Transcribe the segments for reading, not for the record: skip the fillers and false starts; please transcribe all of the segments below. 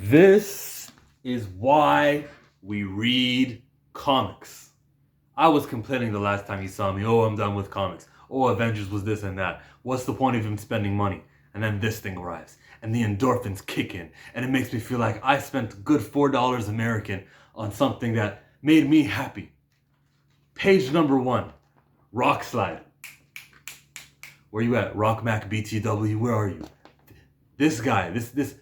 This is why we read comics. I was complaining the last time you saw me, oh, I'm done with comics. Oh, Avengers was this and that. What's the point of him spending money? And then this thing arrives, and the endorphins kick in, and it makes me feel like I spent good $4 American on something that made me happy. Page number 1, Rock Slide. Where you at? Rock Mac BTW, where are you? This guy, this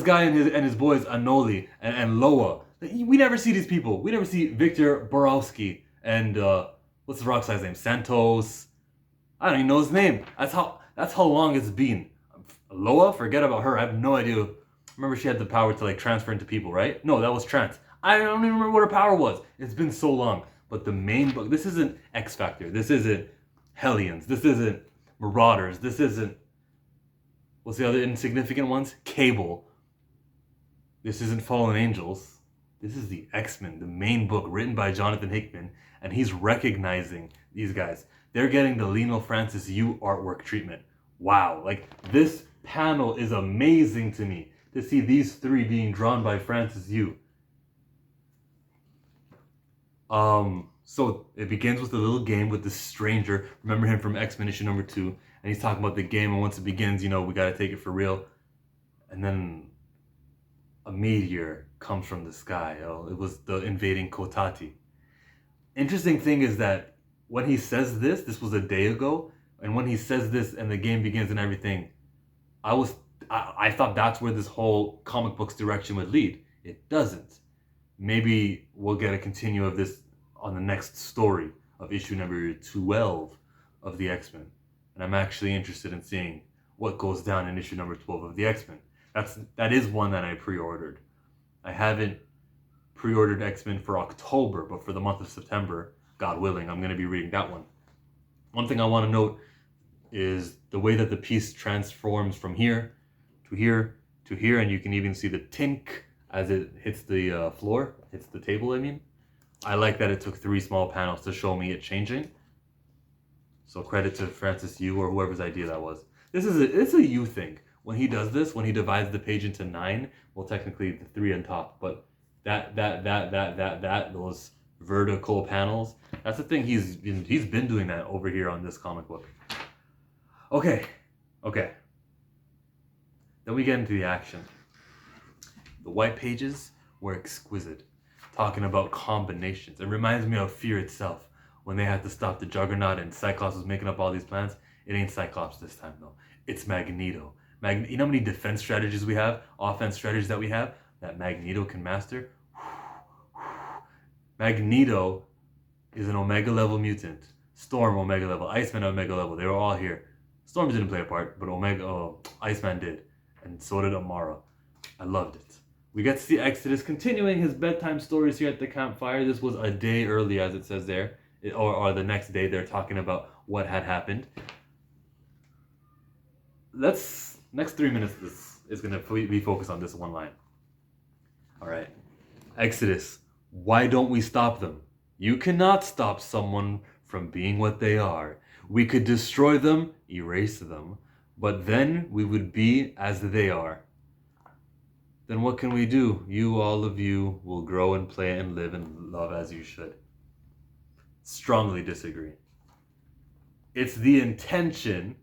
guy and his boys Anoli and Loa. We never see these people. We never see Victor Borowski and what's the rock slide's name? Santos. I don't even know his name. That's how long it's been. Loa, forget about her. I have no idea. Remember she had the power to like transfer into people, right? No, that was trance. I don't even remember what her power was. It's been so long. But the main book, this isn't X Factor. This isn't Hellions. This isn't Marauders. This isn't, what's the other insignificant ones? Cable. This isn't Fallen Angels. This is the X-Men, the main book written by Jonathan Hickman, and he's recognizing these guys. They're getting the Leinil Francis Yu artwork treatment. Wow, like this panel is amazing to me to see these three being drawn by Francis Yu. So it begins with a little game with this stranger. Remember him from X-Men issue number 2, and he's talking about the game, and once it begins, you know, we gotta take it for real. And then a meteor comes from the sky. Oh, it was the invading Kotati. Interesting thing is that when he says this was a day ago, and when he says this and the game begins and everything, I thought that's where this whole comic book's direction would lead. It doesn't. Maybe we'll get a continue of this on the next story of issue number 12 of the X-Men. And I'm actually interested in seeing what goes down in issue number 12 of the X-Men. That is one that I pre-ordered. I haven't pre-ordered X-Men for October, but for the month of September, God willing, I'm going to be reading that one. One thing I want to note is the way that the piece transforms from here to here to here, and you can even see the tink as it hits the floor, hits the table, I mean. I like that it took 3 small panels to show me it changing. So credit to Francis Yu or whoever's idea that was. It's a Yu thing. When he does this, when he divides the page into 9, well, technically the 3 on top, but those vertical panels, that's the thing. He's been doing that over here on this comic book. Okay. Then we get into the action. The white pages were exquisite, talking about combinations. It reminds me of Fear itself, when they had to stop the Juggernaut and Cyclops was making up all these plans. It ain't Cyclops this time though. It's Magneto. You know how many defense strategies we have, offense strategies that we have, that Magneto can master? Magneto is an Omega level mutant. Storm Omega level, Iceman Omega level. They were all here. Storm didn't play a part, but Iceman did, and so did Amara. I loved it. We get to see Exodus continuing his bedtime stories here at the campfire. This was a day early, as it says there, or the next day. They're talking about what had happened. Next 3 minutes is going to be focused on this one line. All right. Exodus, why don't we stop them? You cannot stop someone from being what they are. We could destroy them, erase them, but then we would be as they are. Then what can we do? You, all of you, will grow and play and live and love as you should. Strongly disagree. It's the intention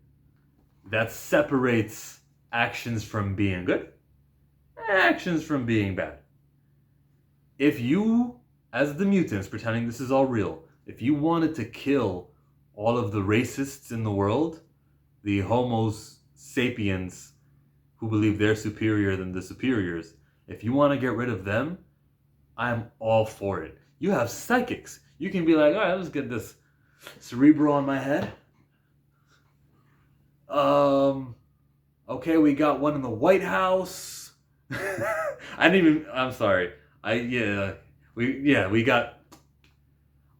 that separates actions from being good, actions from being bad. If you, as the mutants, pretending this is all real, if you wanted to kill all of the racists in the world, the Homo sapiens who believe they're superior than the superiors, if you want to get rid of them, I'm all for it. You have psychics. You can be like, all right, let's get this cerebral on my head. Okay, we got one in the White House. I'm sorry. We got,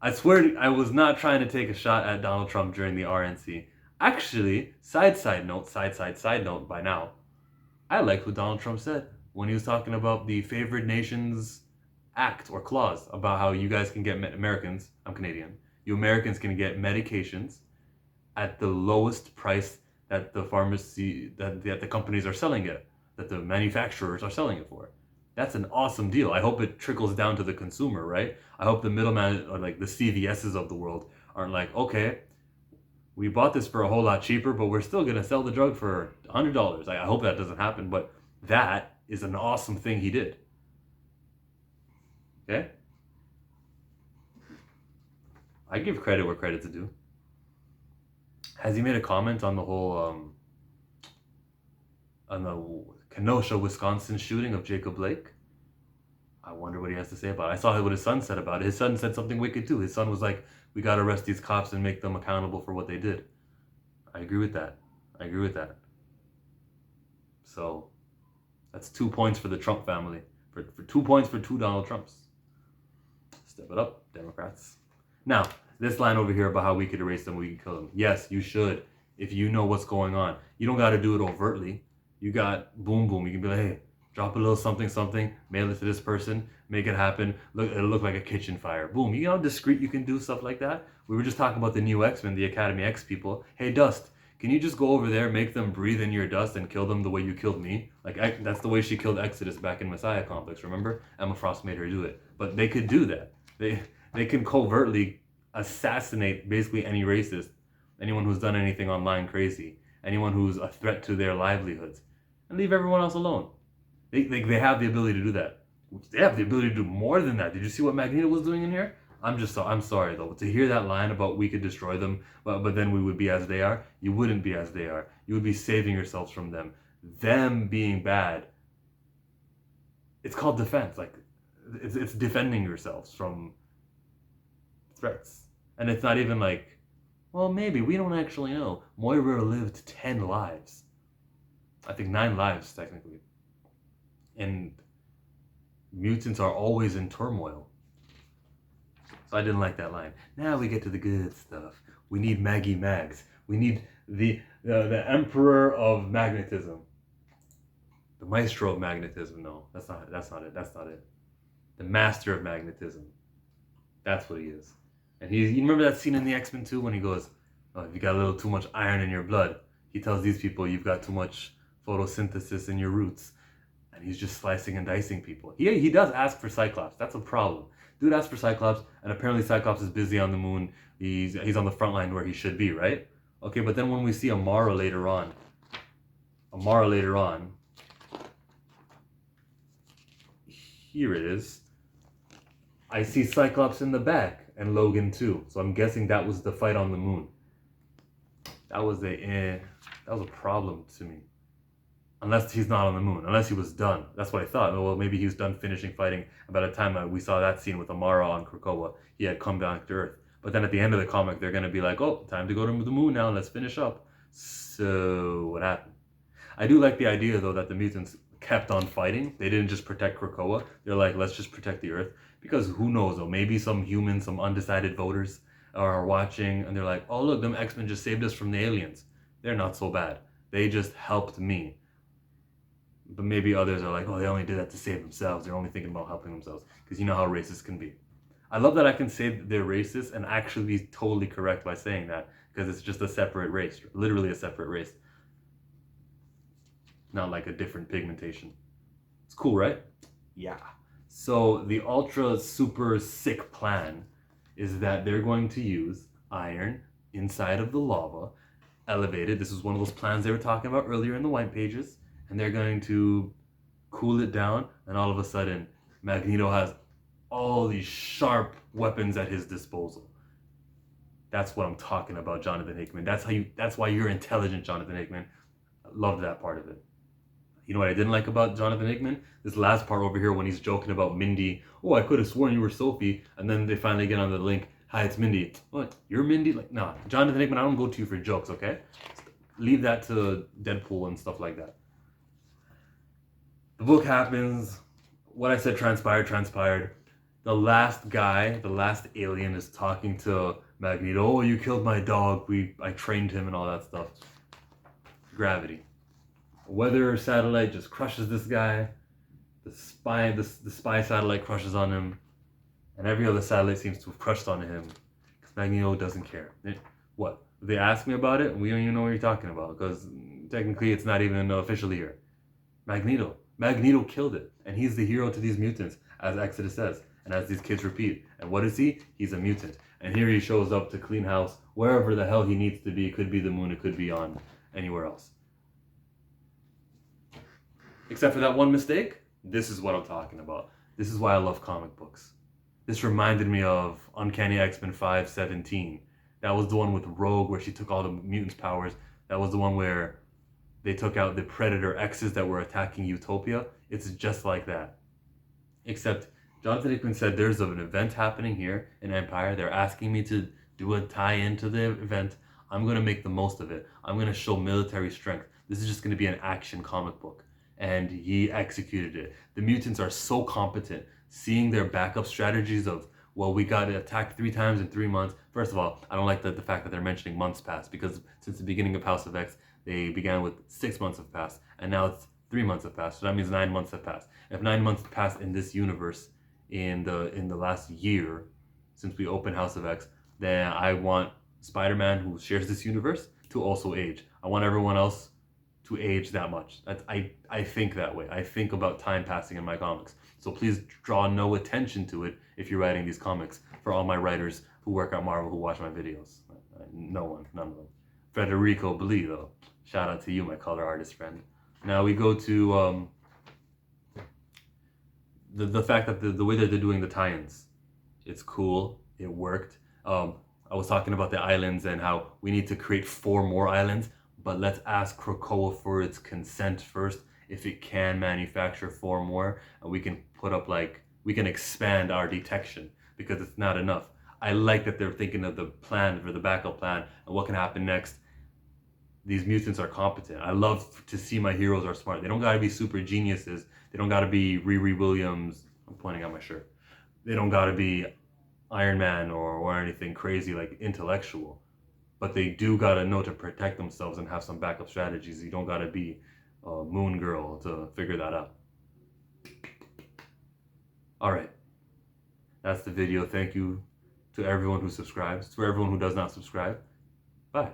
I swear I was not trying to take a shot at Donald Trump during the RNC. Actually, side note by now, I like what Donald Trump said when he was talking about the favored nations act or clause about how you guys can get Americans, I'm Canadian, you Americans can get medications at the lowest price that the pharmacy, that the companies are selling it, that the manufacturers are selling it for. That's an awesome deal. I hope it trickles down to the consumer, right? I hope the middleman, or like the CVSs of the world, aren't like, okay, we bought this for a whole lot cheaper, but we're still gonna sell the drug for $100. I hope that doesn't happen, but that is an awesome thing he did. Okay? I give credit where credit's due. Has he made a comment on the whole on the Kenosha, Wisconsin shooting of Jacob Blake? I wonder what he has to say about it. I saw what his son said about it. His son said something wicked too. His son was like, we gotta arrest these cops and make them accountable for what they did. I agree with that. I agree with that. So that's 2 points for the Trump family. For 2 points for 2 Donald Trumps. Step it up, Democrats. Now, this line over here about how we could erase them, we could kill them. Yes, you should, if you know what's going on. You don't got to do it overtly. You got boom boom. You can be like, hey, drop a little something something, mail it to this person, make it happen. Look, it'll look like a kitchen fire. Boom. You know how discreet you can do stuff like that? We were just talking about the new X-Men, the Academy X people. Hey, Dust, can you just go over there, make them breathe in your dust, and kill them the way you killed me? Like, that's the way she killed Exodus back in Messiah Complex, remember? Emma Frost made her do it. But they could do that. They can covertly assassinate basically any racist, anyone who's done anything online crazy, anyone who's a threat to their livelihoods, and leave everyone else alone. They have the ability to do that. They have the ability to do more than that. Did you see what Magneto was doing in here? I'm sorry though. To hear that line about we could destroy them, but then we would be as they are, you wouldn't be as they are. You would be saving yourselves from them. Them being bad, it's called defense. Like, it's defending yourselves from threats. And it's not even like, well, maybe, we don't actually know. Moira lived 10 lives. I think 9 lives, technically. And mutants are always in turmoil. So I didn't like that line. Now we get to the good stuff. We need Maggie Mags. We need the Emperor of Magnetism. The Maestro of Magnetism. No, that's not it. The Master of Magnetism. That's what he is. And you remember that scene in the X-Men 2 when he goes, oh, if you got a little too much iron in your blood, he tells these people you've got too much photosynthesis in your roots. And he's just slicing and dicing people. He does ask for Cyclops. That's a problem. Dude asks for Cyclops, and apparently Cyclops is busy on the moon. He's on the front line where he should be, right? Okay, but then when we see Amara later on, here it is. I see Cyclops in the back, and Logan too. So I'm guessing that was the fight on the moon. That was a problem to me. Unless he's not on the moon. Unless he was done. That's what I thought. Well, maybe he was done finishing fighting. By the time we saw that scene with Amara on Krakoa, he had come back to Earth. But then at the end of the comic, they're going to be like, oh, time to go to the moon now. Let's finish up. So what happened? I do like the idea, though, that the mutants kept on fighting. They didn't just protect Krakoa. They're like, let's just protect the Earth. Because who knows, though, maybe some humans, some undecided voters are watching, and they're like, oh, look, them X-Men just saved us from the aliens. They're not so bad. They just helped me. But maybe others are like, oh, they only did that to save themselves. They're only thinking about helping themselves. Because you know how racist can be. I love that I can say they're racist and actually be totally correct by saying that. Because it's just a separate race. Literally a separate race. Not like a different pigmentation. It's cool, right? Yeah. So the ultra super sick plan is that they're going to use iron inside of the lava, elevated. This is one of those plans they were talking about earlier in the white pages. And they're going to cool it down, and all of a sudden, Magneto has all these sharp weapons at his disposal. That's what I'm talking about, Jonathan Hickman. That's why you're intelligent, Jonathan Hickman. I love that part of it. You know what I didn't like about Jonathan Hickman? This last part over here when he's joking about Mindy. Oh, I could have sworn you were Sophie. And then they finally get on the link. Hi, it's Mindy. What? You're Mindy? Like, nah. Jonathan Hickman, I don't go to you for jokes, okay? Leave that to Deadpool and stuff like that. The book happens. What I said transpired. The last guy, the last alien is talking to Magneto. Oh, you killed my dog. I trained him and all that stuff. Gravity. A weather satellite just crushes this guy. The spy satellite crushes on him. And every other satellite seems to have crushed on him. Because Magneto doesn't care. What? They ask me about it, and we don't even know what you're talking about. Because technically it's not even officially here. Magneto Magneto killed it, and he's the hero to these mutants, as Exodus says, and as these kids repeat. And what is he? He's a mutant. And here he shows up to clean house wherever the hell he needs to be. It could be the moon, it could be on anywhere else. Except for that one mistake, this is what I'm talking about. This is why I love comic books. This reminded me of Uncanny X-Men 517. That was the one with Rogue where she took all the mutants' powers. That was the one where they took out the Predator X's that were attacking Utopia. It's just like that. Except Jonathan Hickman said there's an event happening here in Empire. They're asking me to do a tie-in to the event. I'm going to make the most of it. I'm going to show military strength. This is just going to be an action comic book. And he executed it. The mutants are so competent. Seeing their backup strategies of, well, we got attacked 3 times in 3 months. First of all, I don't like the fact that they're mentioning months passed, because since the beginning of House of X, they began with 6 months have passed, and now it's 3 months have passed. So that means 9 months have passed. If 9 months passed in this universe in the last year since we opened House of X, then I want Spider-Man, who shares this universe, to also age. I want everyone else to age that much. I think that way. I think about time passing in my comics. So please draw no attention to it if you're writing these comics, for all my writers who work at Marvel who watch my videos. No one, none of them. Federico Blee, though. Shout out to you, my color artist friend. Now we go to the fact that the way that they're doing the tie-ins. It's cool. It worked. I was talking about the islands and how we need to create 4 more islands, but let's ask Krakoa for its consent first, if it can manufacture 4 more, and we can put up, like, we can expand our detection, because it's not enough. I like that they're thinking of the plan, for the backup plan, and what can happen next. These mutants are competent. I love to see my heroes are smart. They don't gotta be super geniuses. They don't gotta be Riri Williams. I'm pointing at my shirt. They don't gotta be Iron Man or anything crazy like intellectual. But they do gotta know to protect themselves and have some backup strategies. You don't gotta be Moon Girl to figure that out. Alright, that's the video. Thank you to everyone who subscribes. To everyone who does not subscribe, bye.